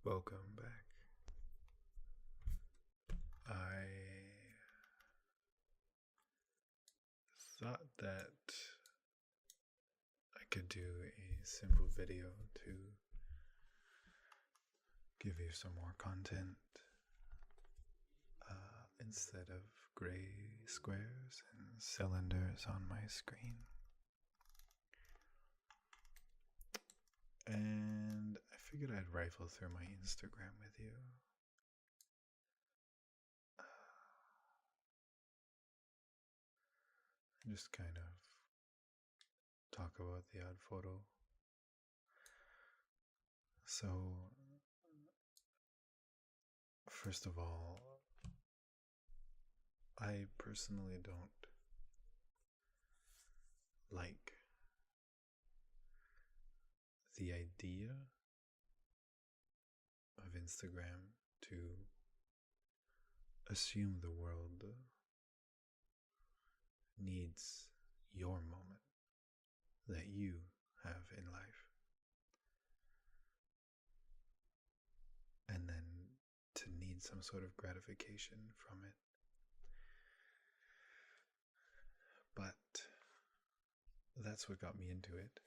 Welcome back. I thought that I could do a simple video to give you some more content instead of gray squares and cylinders on my screen. And I figured I'd rifle through my Instagram with you. Just kind of talk about the odd photo. So, first of all, I personally don't like the idea of Instagram to assume the world needs your moment that you have in life, and then to need some sort of gratification from it. But that's what got me into it,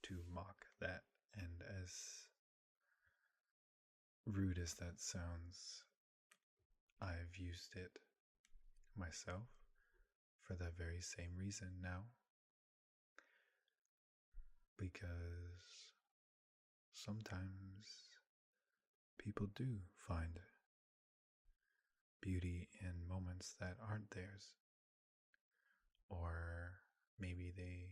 to mock that. And as rude as that sounds, I've used it myself for that very same reason now. Because sometimes people do find beauty in moments that aren't theirs. Or maybe they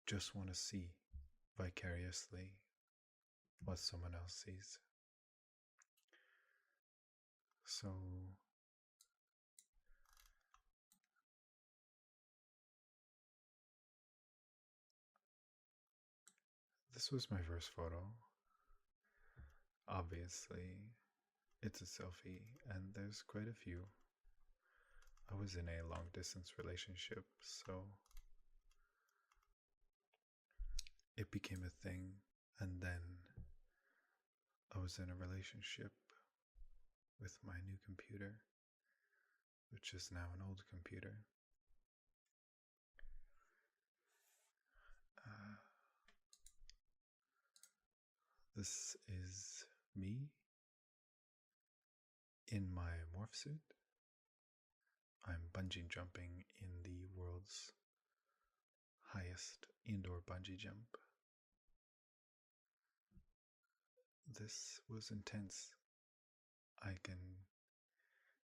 just want to see vicariously what someone else sees. So this was my first photo. Obviously, it's a selfie, and there's quite a few. I was in a long distance relationship, so it became a thing. And then I was in a relationship with my new computer, which is now an old computer. This is me in my morph suit. I'm bungee jumping in the world's highest indoor bungee jump. This was intense. I can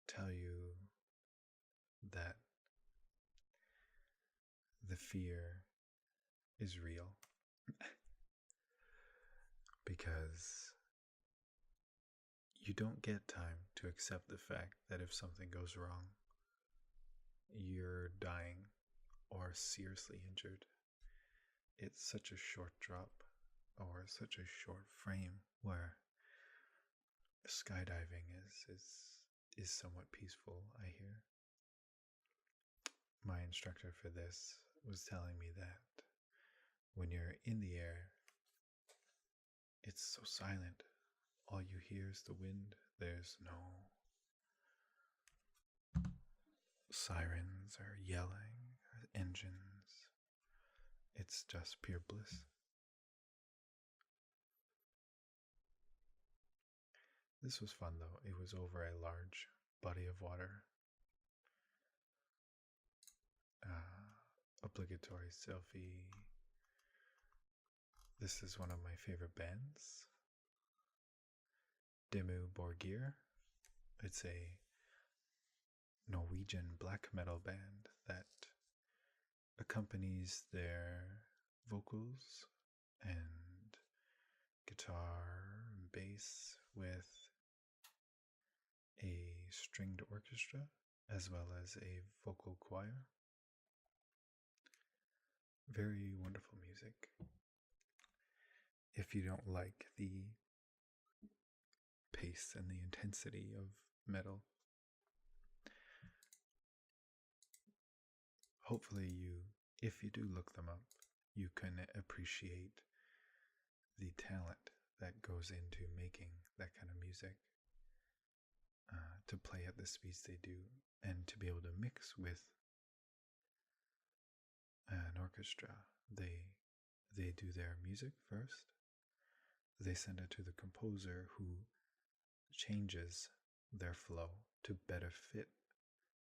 tell you that the fear is real because you don't get time to accept the fact that if something goes wrong, you're dying or seriously injured. It's such a short drop or such a short frame where skydiving is somewhat peaceful, I hear. My instructor for this was telling me that when you're in the air, it's so silent. All you hear is the wind. There's no sirens or yelling or engines. It's just pure bliss. This was fun though. It was over a large body of water. Obligatory selfie. This is one of my favorite bands, Dimmu Borgir. It's a Norwegian black metal band that accompanies their vocals and guitar and bass with a stringed orchestra as well as a vocal choir. Very wonderful music. If you don't like the pace and the intensity of metal, hopefully if you do look them up, you can appreciate the talent that goes into making that kind of music, to play at the speeds they do, and to be able to mix with an orchestra. They do their music first. They send it to the composer, who changes their flow to better fit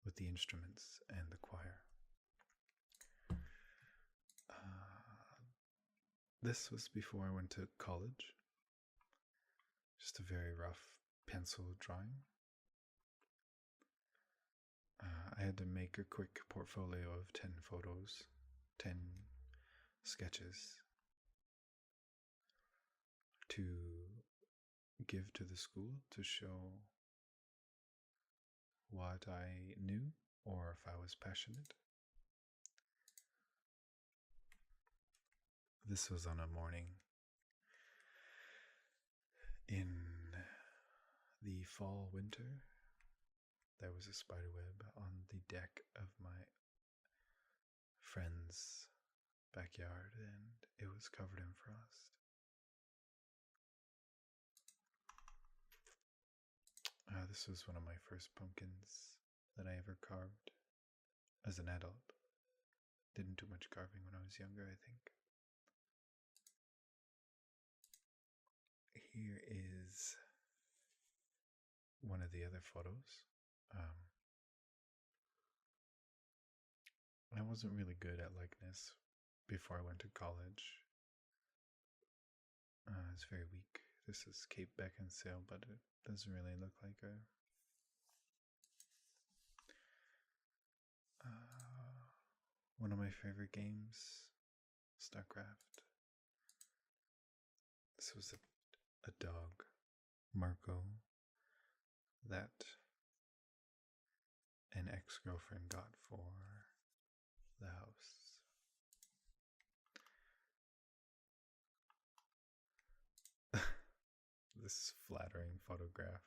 with the instruments and the choir. This was before I went to college. Just a very rough pencil drawing. I had to make a quick portfolio of 10 photos, 10 sketches to give to the school to show what I knew or if I was passionate. This was on a morning in the fall winter. There was a spiderweb on the deck of my friend's backyard, and it was covered in frost. This was one of my first pumpkins that I ever carved as an adult. Didn't do much carving when I was younger, I think. Here is one of the other photos. I wasn't really good at likeness before I went to college. It's very weak. This is Cape Beckinsale, but it doesn't really look like her. One of my favorite games, StarCraft. This was a dog, Marco, that an ex-girlfriend got for the house. This flattering photograph.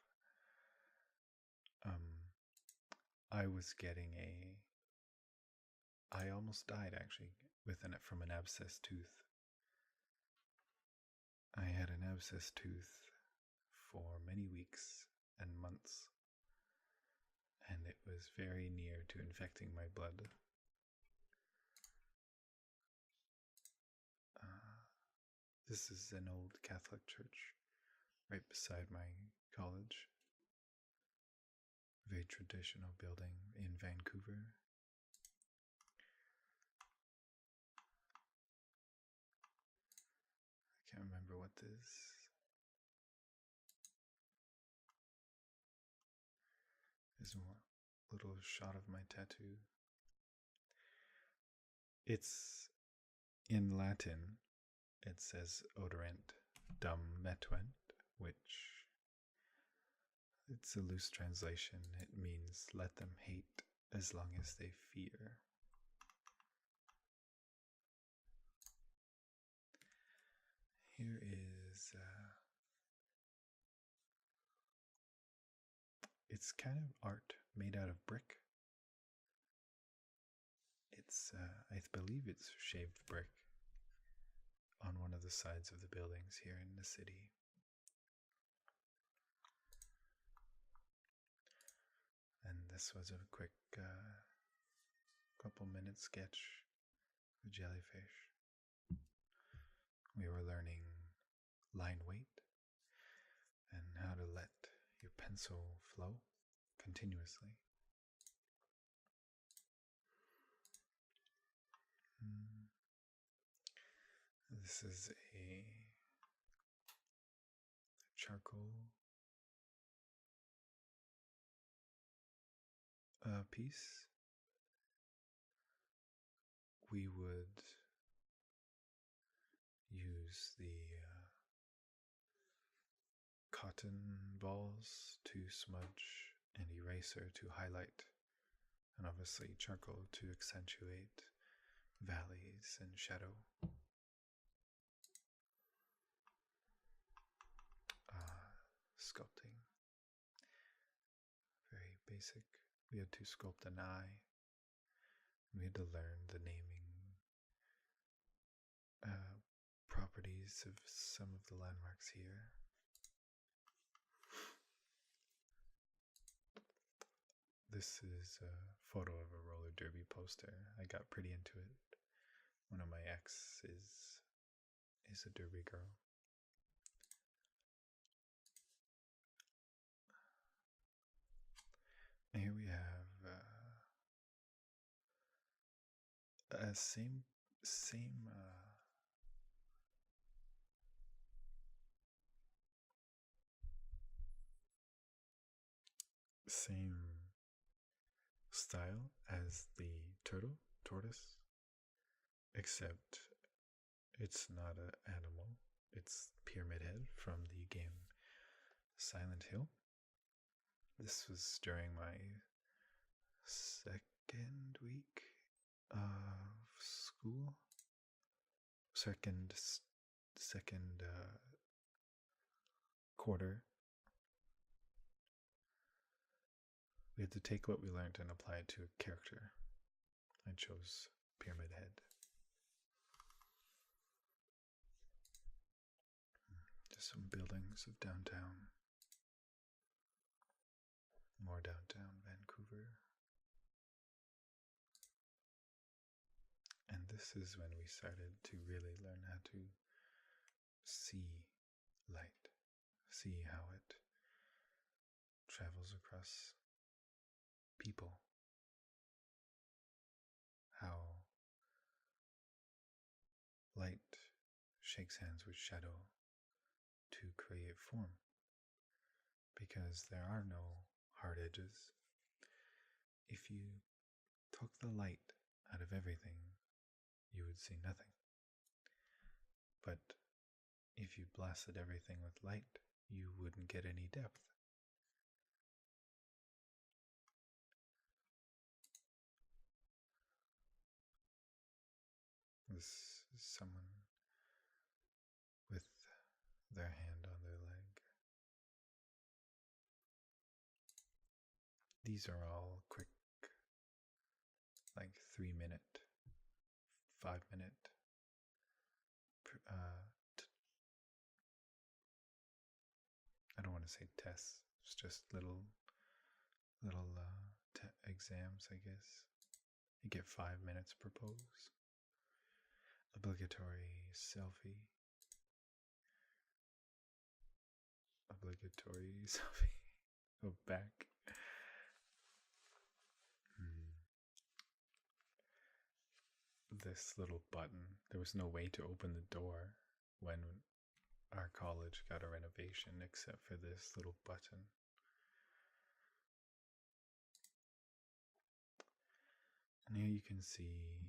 I was getting I almost died actually from an abscessed tooth. I had an abscessed tooth for many weeks and months, and it was very near to infecting my blood. This is an old Catholic church right beside my college. Very traditional building in Vancouver. I can't remember what this. There's a little shot of my tattoo. It's in Latin. It says odorant dum metuent, which it's a loose translation. It means let them hate as long as they fear. Here is it's kind of art made out of brick. It's I believe it's shaved brick on one of the sides of the buildings here in the city. And this was a quick couple minute sketch of jellyfish. We were learning line weight and how to let your pencil flow continuously. This is a charcoal piece. We would use the cotton balls to smudge and eraser to highlight, and obviously charcoal to accentuate valleys and shadow. Sculpting. Very basic. We had to sculpt an eye. We had to learn the naming properties selfies of some of the landmarks here. This is a photo of a roller derby poster. I got pretty into it. One of my exes is a derby girl. And here we have same same style as the tortoise, except it's not an animal. It's Pyramid Head from the game Silent Hill. This was during my second week of school. Second quarter. We had to take what we learned and apply it to a character. I chose Pyramid Head. Just some buildings of downtown. More downtown Vancouver. And this is when we started to really learn how to see light, see how it travels across people, how light shakes hands with shadow to create form, because there are no hard edges. If you took the light out of everything, you would see nothing. But if you blasted everything with light, you wouldn't get any depth. This is someone with their hand on their leg. These are all quick, like 3-minute, 5-minute I don't want to say tests. It's just little exams, I guess. You get 5 minutes per pose. Obligatory selfie. Obligatory selfie. Oh, back. This little button. There was no way to open the door when our college got a renovation except for this little button. And here you can see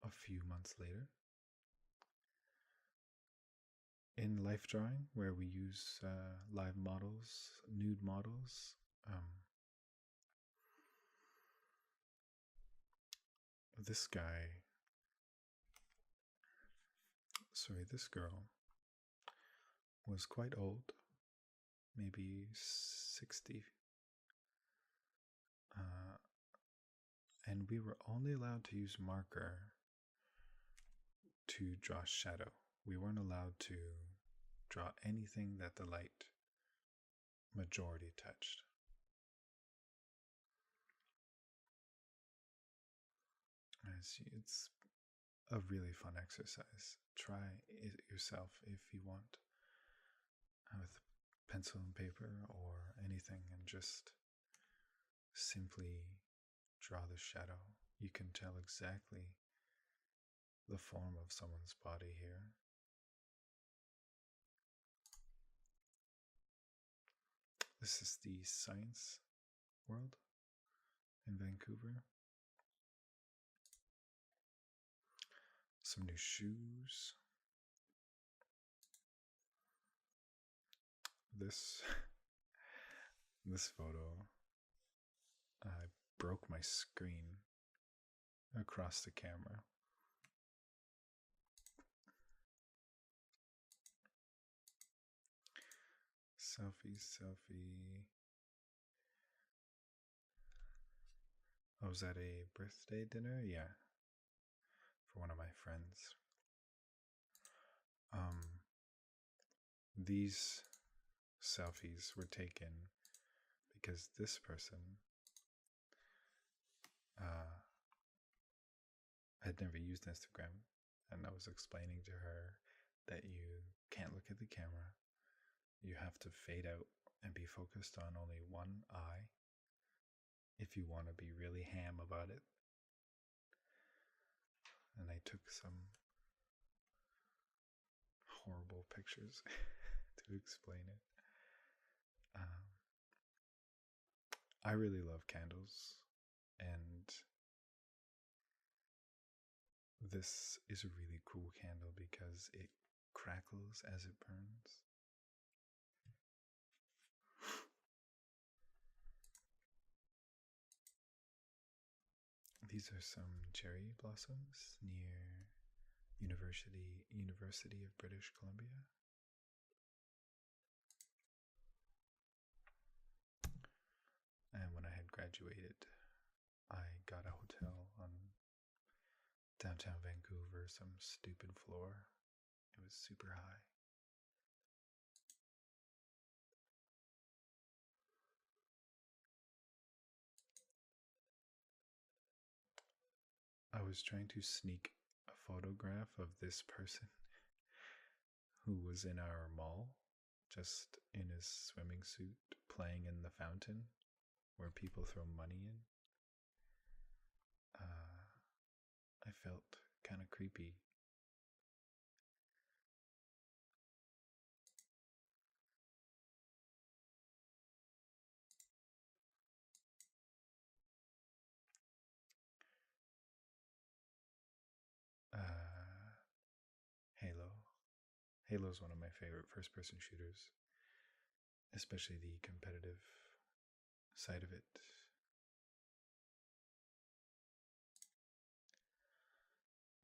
a few months later in life drawing, where we use live models, nude models. This girl was quite old, maybe 60. And we were only allowed to use marker to draw shadow. We weren't allowed to draw anything that the light majority touched. It's a really fun exercise. Try it yourself if you want, with pencil and paper or anything, and just simply draw the shadow. You can tell exactly the form of someone's body here. This is the Science World in Vancouver. Some new shoes. This photo, I broke my screen across the camera. Selfie. Oh, was that a birthday dinner? Yeah. For one of my friends. Um, these selfies were taken because this person uh, had never used Instagram, and I was explaining to her that you can't look at the camera. You have to fade out and be focused on only one eye if you want to be really ham about it. And I took some horrible pictures to explain it. Um, I really love candles, and this is a really cool candle because it crackles as it burns. These are some cherry blossoms near University of British Columbia. And when I had graduated, I got a hotel on downtown Vancouver, some stupid floor. It was super high. I was trying to sneak a photograph of this person who was in our mall, just in his swimming suit, playing in the fountain where people throw money in. I felt kind of creepy. Uh, Halo. Halo is one of my favorite first person shooters, especially the competitive side of it.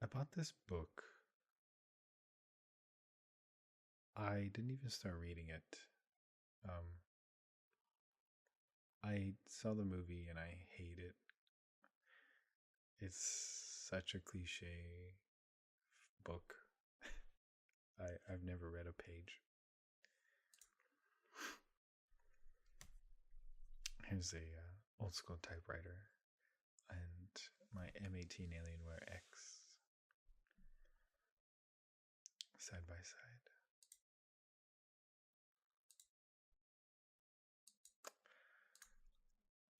I bought this book. I didn't even start reading it. Um, I saw the movie and I hate it. It's such a cliche book. I've never read a page. Here's a old school typewriter and my M18 Alienware X side by side.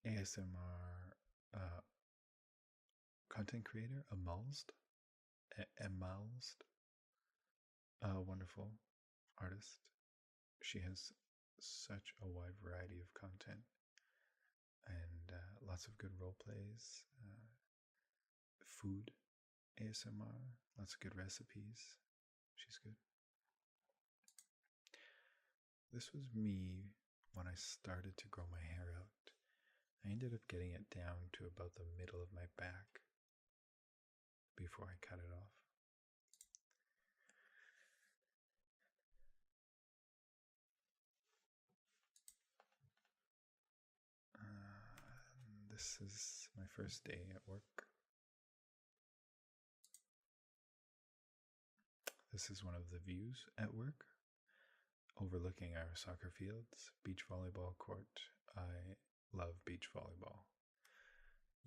ASMR content creator, Amalst. Amalst. A wonderful artist. She has such a wide variety of content and lots of good role plays, food ASMR, lots of good recipes. She's good. This was me when I started to grow my hair out. I ended up getting it down to about the middle of my back before I cut it off. This is my first day at work. This is one of the views at work, overlooking our soccer fields, beach volleyball court. I love beach volleyball.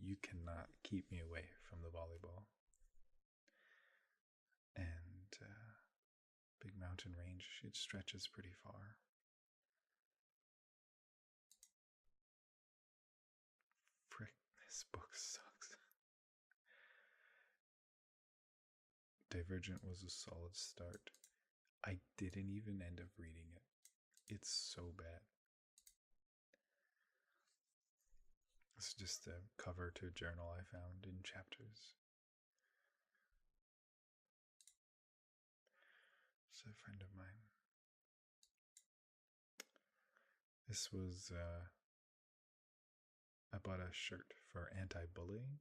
You cannot keep me away from the volleyball. And big mountain range, it stretches pretty far. Frick, this book sucks. Divergent was a solid start. I didn't even end up reading it. It's so bad. It's just a cover to a journal I found in chapters. It's a friend of mine. This was, I bought a shirt for anti-bullying.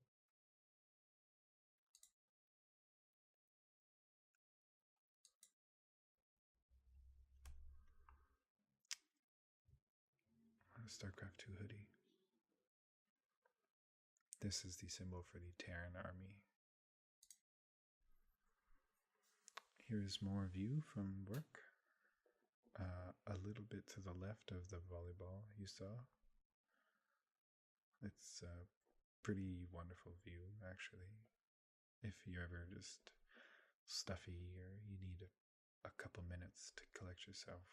A StarCraft 2 hoodie. This is the symbol for the Terran army. Here's more view from work. A little bit to the left of the volleyball you saw. It's a pretty wonderful view, actually. If you're ever just stuffy or you need a couple minutes to collect yourself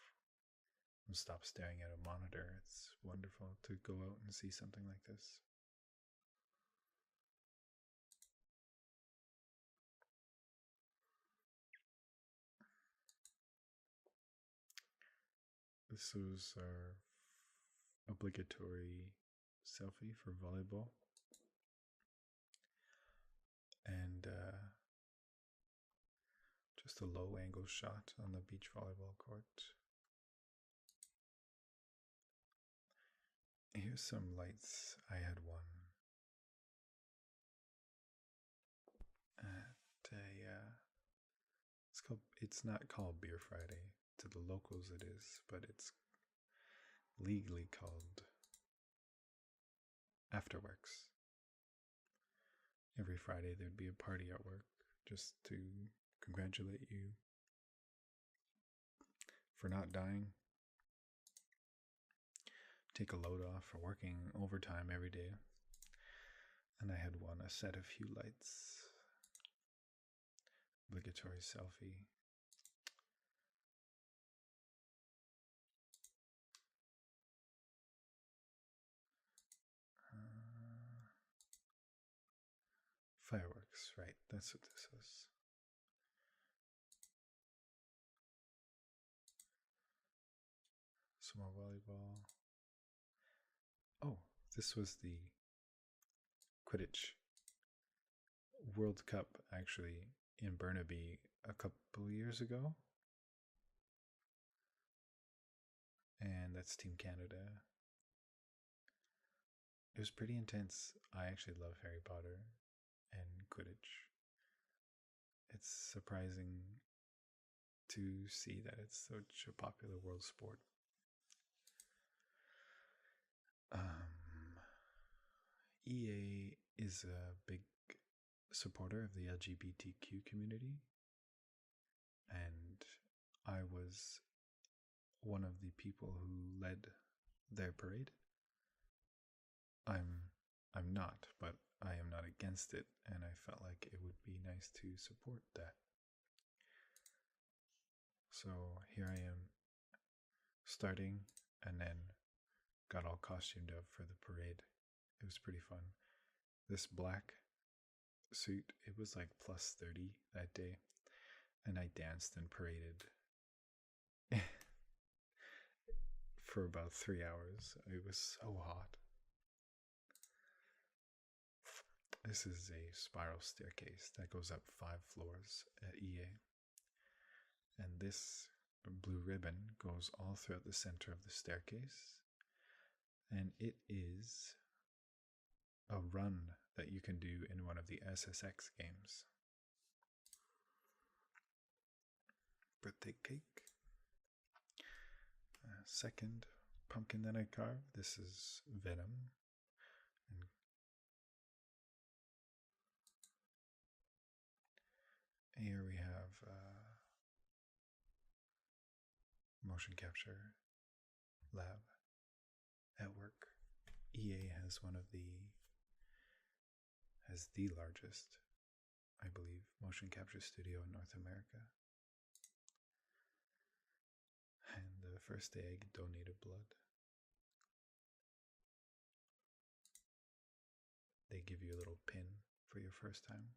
and stop staring at a monitor, it's wonderful to go out and see something like this. This was our obligatory selfie for volleyball. And just a low angle shot on the beach volleyball court. Here's some lights. I had one at it's not called Beer Friday. To the locals it is, but it's legally called Afterworks. Every Friday there'd be a party at work just to congratulate you for not dying. Take a load off for working overtime every day. And I had one, a set of few lights. Obligatory selfie. Fireworks, right, that's what this is. Some more volleyball. Oh, this was the Quidditch World Cup, actually, in Burnaby a couple years ago. And that's Team Canada. It was pretty intense. I actually love Harry Potter and Quidditch. It's surprising to see that it's such a popular world sport. EA is a big supporter of the LGBTQ community, and I was one of the people who led their parade. I'm not, but I am not against it, and I felt like it would be nice to support that. So here I am, starting, and then got all costumed up for the parade. It was pretty fun. This black suit, it was like plus 30 that day, and I danced and paraded for about 3 hours. It was so hot. This is a spiral staircase that goes up 5 floors at EA. And this blue ribbon goes all throughout the center of the staircase. And it is a run that you can do in one of the SSX games. Birthday cake. Second pumpkin that I carved. This is Venom. And here we have motion capture lab at work. EA has the largest, I believe, motion capture studio in North America. And the first day I donated blood. They give you a little pin for your first time.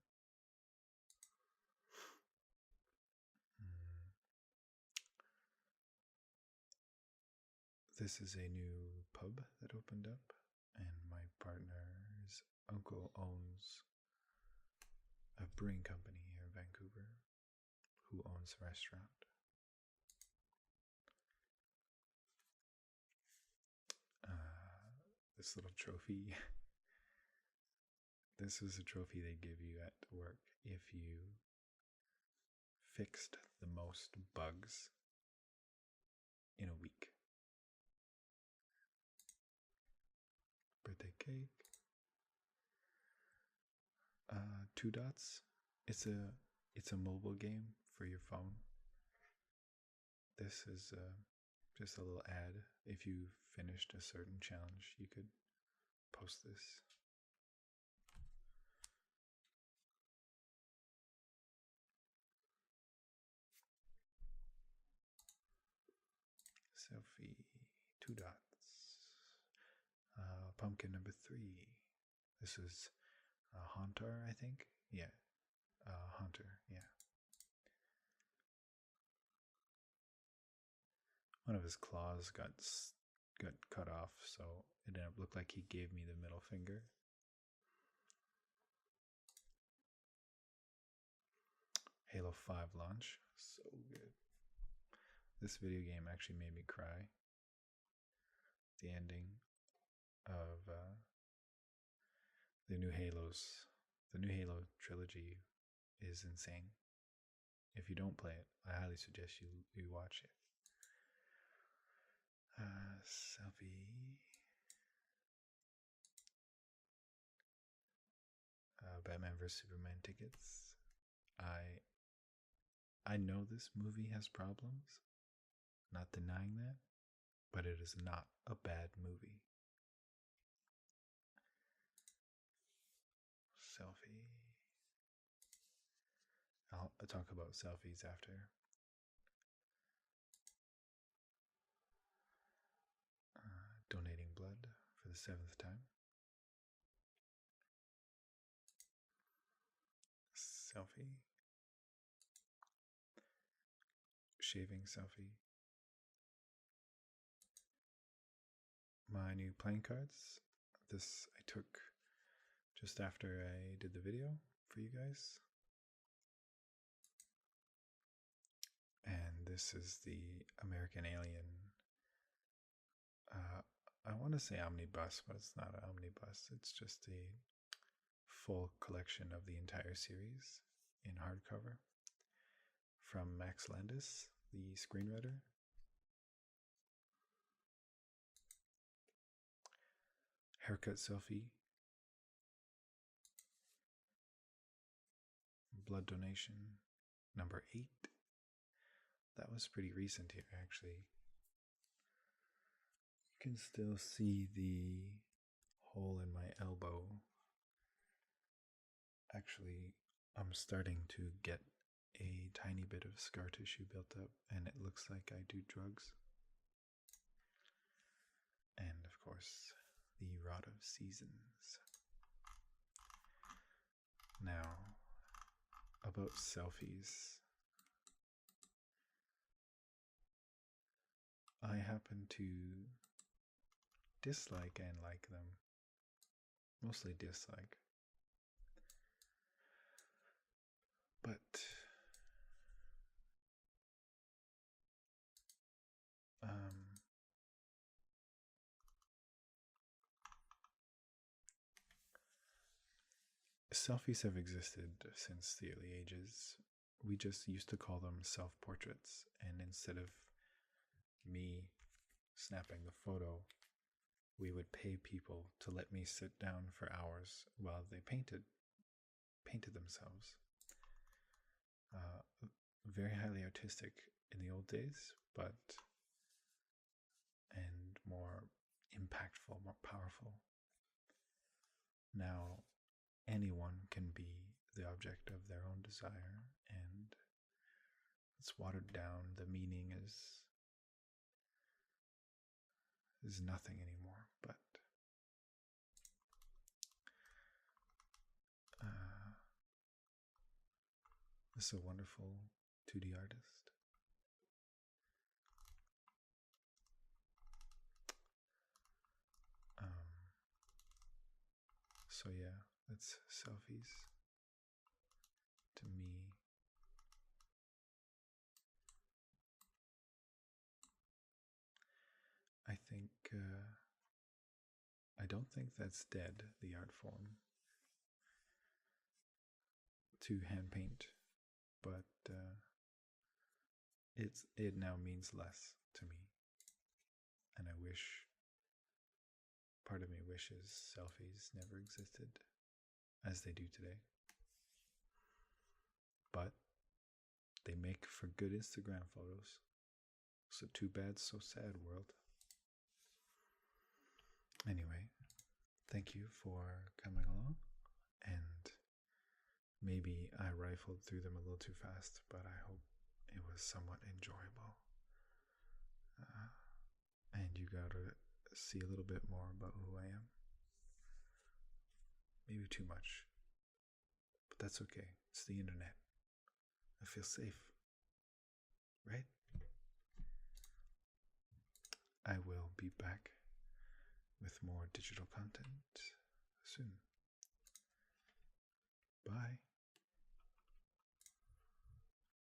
This is a new pub that opened up, and my partner's uncle owns a brewing company here in Vancouver who owns a restaurant. This little trophy. This is a trophy they give you at work if you fixed the most bugs in a week. Birthday cake. 2 Dots. It's a mobile game for your phone. This is just a little ad. If you finished a certain challenge, you could post this. Selfie, 2 dots. Pumpkin number 3. This is a Haunter, I think. Yeah, Haunter. Yeah. One of his claws got cut off, so it looked like he gave me the middle finger. Halo 5 launch. So good. This video game actually made me cry. The ending of the new Halos. The new Halo trilogy is insane. If you don't play it, I highly suggest you watch it. Selfie. Batman vs Superman tickets. I know this movie has problems, not denying that, but it is not a bad movie. Selfie. I'll talk about selfies after. Donating blood for the 7th time. Selfie. Shaving selfie. My new playing cards. This I took just after I did the video for you guys. And this is the American Alien. I want to say omnibus, but it's not an omnibus. It's just a full collection of the entire series in hardcover from Max Landis, the screenwriter. Haircut selfie. Blood donation number 8. That was pretty recent here, actually. You can still see the hole in my elbow. Actually, I'm starting to get a tiny bit of scar tissue built up, and it looks like I do drugs. And of course, the Rod of Seasons. Now, about selfies. I happen to dislike and like them. Mostly dislike. But selfies have existed since the early ages. We just used to call them self-portraits, and instead of me snapping the photo, we would pay people to let me sit down for hours while they painted themselves. Very highly artistic in the old days, but and more impactful, more powerful. Now, anyone can be the object of their own desire, and it's watered down. The meaning is nothing anymore, but this is a wonderful 2D artist. So yeah, that's selfies to me. I think I don't think that's dead, the art form, to hand paint, but it now means less to me, and I wish, part of me wishes selfies never existed as they do today. But They make for good Instagram photos. So too bad, so sad, world. Anyway, thank you for coming along. And maybe I rifled through them a little too fast, but I hope it was somewhat enjoyable. And you got to see a little bit more about who I am. Maybe too much. But that's okay. It's the internet. I feel safe. Right? I will be back with more digital content soon. Bye.